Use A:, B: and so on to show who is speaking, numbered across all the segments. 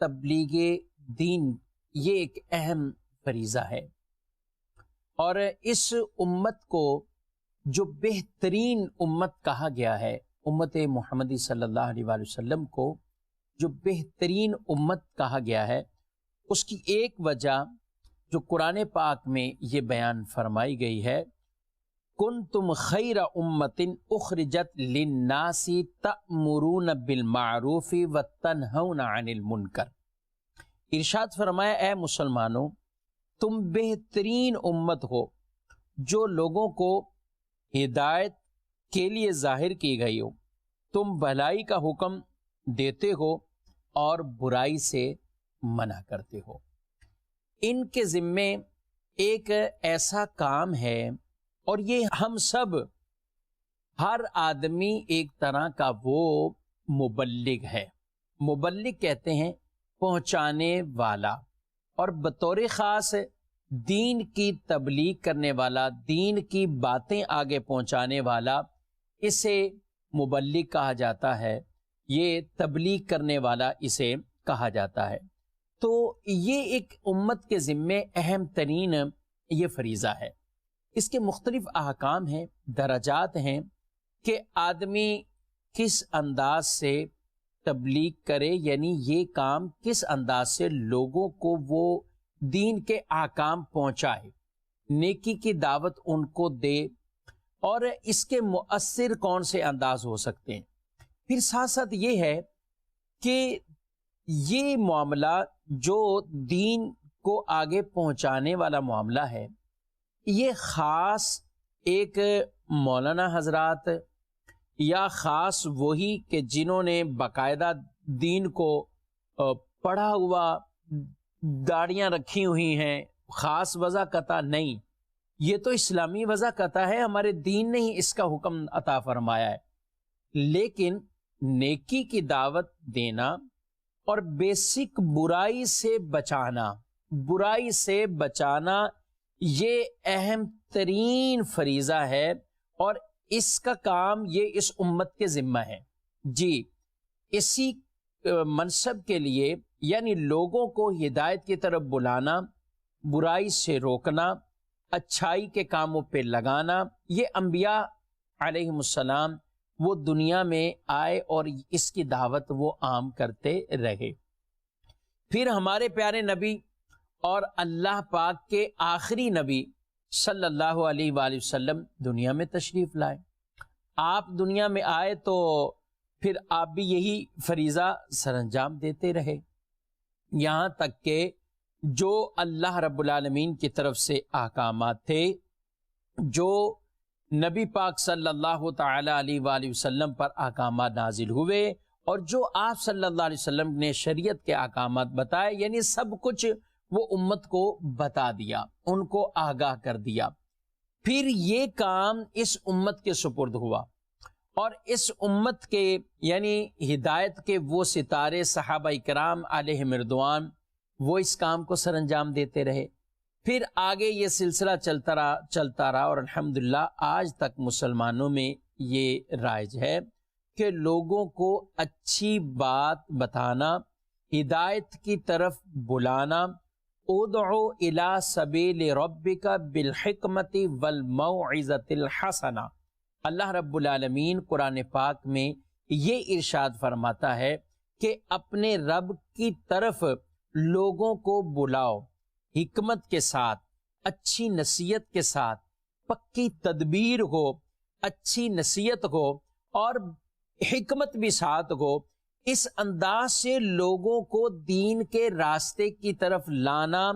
A: تبلیغ دین یہ ایک اہم فریضہ ہے، اور اس امت کو جو بہترین امت کہا گیا ہے، امت محمدی صلی اللہ علیہ وآلہ وسلم کو جو بہترین امت کہا گیا ہے، اس کی ایک وجہ جو قرآن پاک میں یہ بیان فرمائی گئی ہے، کنتم خیر امت اخرجت للناس تأمرون بالمعروف وتنہون عن المنکر۔ ارشاد فرمایا، اے مسلمانوں، تم بہترین امت ہو جو لوگوں کو ہدایت کے لیے ظاہر کی گئی ہو، تم بھلائی کا حکم دیتے ہو اور برائی سے منع کرتے ہو۔ ان کے ذمے ایک ایسا کام ہے، اور یہ ہم سب، ہر آدمی ایک طرح کا وہ مبلغ ہے۔ مبلغ کہتے ہیں پہنچانے والا، اور بطور خاص دین کی تبلیغ کرنے والا، دین کی باتیں آگے پہنچانے والا، اسے مبلغ کہا جاتا ہے، یہ تبلیغ کرنے والا اسے کہا جاتا ہے۔ تو یہ ایک امت کے ذمے اہم ترین یہ فریضہ ہے۔ اس کے مختلف احکام ہیں، درجات ہیں کہ آدمی کس انداز سے تبلیغ کرے، یعنی یہ کام کس انداز سے لوگوں کو وہ دین کے احکام پہنچائے، نیکی کی دعوت ان کو دے، اور اس کے مؤثر کون سے انداز ہو سکتے ہیں۔ پھر ساتھ ساتھ یہ ہے کہ یہ معاملہ جو دین کو آگے پہنچانے والا معاملہ ہے، یہ خاص ایک مولانا حضرات یا خاص وہی کہ جنہوں نے باقاعدہ دین کو پڑھا ہوا، داڑیاں رکھی ہوئی ہیں، خاص وضاقتہ نہیں، یہ تو اسلامی وضاقتہ ہے، ہمارے دین نے ہی اس کا حکم عطا فرمایا ہے۔ لیکن نیکی کی دعوت دینا اور بیسک برائی سے بچانا یہ اہم ترین فریضہ ہے، اور اس کا کام یہ اس امت کے ذمہ ہے۔ جی، اسی منصب کے لیے، یعنی لوگوں کو ہدایت کی طرف بلانا، برائی سے روکنا، اچھائی کے کاموں پہ لگانا، یہ انبیاء علیہم السلام وہ دنیا میں آئے اور اس کی دعوت وہ عام کرتے رہے۔ پھر ہمارے پیارے نبی اور اللہ پاک کے آخری نبی صلی اللہ علیہ وآلہ وسلم دنیا میں تشریف لائے۔ آپ دنیا میں آئے تو پھر آپ بھی یہی فریضہ سر انجام دیتے رہے، یہاں تک کہ جو اللہ رب العالمین کی طرف سے احکامات تھے، جو نبی پاک صلی اللہ تعالی علیہ وآلہ وسلم پر احکامات نازل ہوئے، اور جو آپ صلی اللہ علیہ وسلم نے شریعت کے احکامات بتائے، یعنی سب کچھ وہ امت کو بتا دیا، ان کو آگاہ کر دیا۔ پھر یہ کام اس امت کے سپرد ہوا، اور اس امت کے یعنی ہدایت کے وہ ستارے صحابہ کرام علیہم رضوان وہ اس کام کو سر انجام دیتے رہے۔ پھر آگے یہ سلسلہ چلتا رہا، اور الحمدللہ آج تک مسلمانوں میں یہ رائج ہے کہ لوگوں کو اچھی بات بتانا، ہدایت کی طرف بلانا، ادعو الی سبیل ربک بالحکمت والموعظۃ الحسنہ۔ اللہ رب العالمین قرآن پاک میں یہ ارشاد فرماتا ہے کہ اپنے رب کی طرف لوگوں کو بلاؤ، حکمت کے ساتھ، اچھی نصیحت کے ساتھ، پکی تدبیر ہو، اچھی نصیحت ہو اور حکمت بھی ساتھ ہو، اس انداز سے لوگوں کو دین کے راستے کی طرف لانا،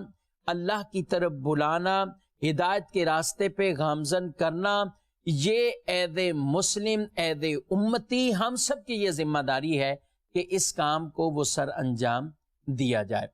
A: اللہ کی طرف بلانا، ہدایت کے راستے پہ گامزن کرنا، یہ عید مسلم، عید امتی، ہم سب کی یہ ذمہ داری ہے کہ اس کام کو وہ سر انجام دیا جائے۔